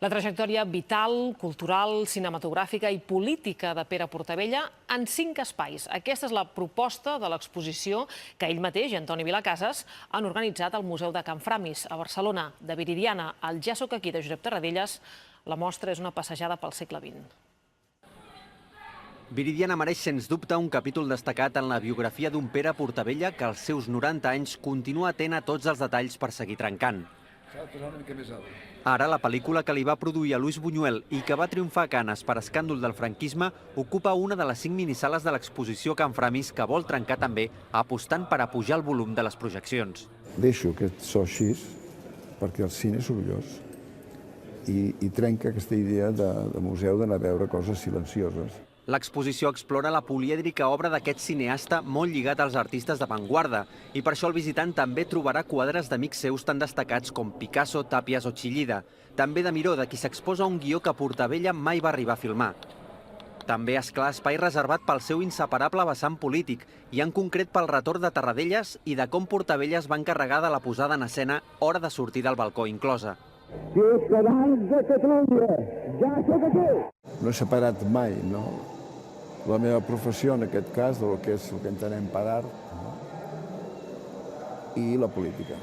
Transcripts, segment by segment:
La trajectòria vital, cultural, cinematogràfica i política de Pere Portabella en 5 espais. Aquesta és la proposta de l'exposició que ell mateix i Antoni Vilacases han organitzat al Museu de Can Framis, a Barcelona. De Viridiana al Ja soc aquí, de Josep Tarradellas, la mostra és una passejada pel segle XX. Viridiana mereix, sens dubte, un capítol destacat en la biografia d'un Pere Portabella que als seus 90 anys continua atent a tots els detalls per seguir trencant. Ara, la pel·lícula que li va produir a Luis Buñuel i que va triomfar a Canes per escàndol del franquisme ocupa una de les 5 minisales de l'exposició Can Framis, que vol trencar també apostant per apujar el volum de les projeccions. Deixo aquest so així perquè el cine és sorollós i trenca aquesta idea de museu d'anar a veure coses silencioses. L'exposició explora la polièdrica obra d'aquest cineasta molt lligat als artistes d'avantguarda i per això el visitant també trobarà quadres d'amics seus tan destacats com Picasso, Tàpies o Chillida. També de Miró, de qui s'exposa un guió que Portabella mai va arribar a filmar. També, esclar, espai reservat pel seu inseparable vessant polític i en concret pel retorn de Tarradellas i de com Portabella es va encarregar de la posada en escena hora de sortir del balcó inclosa. Ciutadans de Catalunya, ja soc aquí! No he separat mai, no? La meva professió, en aquest cas, del que és el que entenem per art, i la política.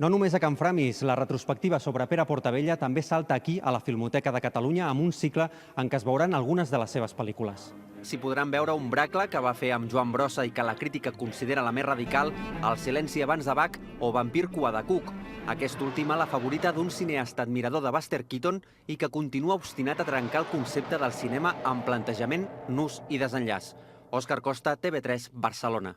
No només a Can Framis, la retrospectiva sobre Pere Portabella també salta aquí, a la Filmoteca de Catalunya, amb un cicle en què es veuran algunes de les seves pel·lícules. S'hi podran veure Un Bracle, que va fer amb Joan Brossa i que la crítica considera la més radical, El silenci abans de Bach o Vampir cua de cuc. Aquesta última, la favorita d'un cineasta admirador de Buster Keaton i que continua obstinat a trencar el concepte del cinema amb plantejament, nus i desenllaç. Òscar Costa, TV3, Barcelona.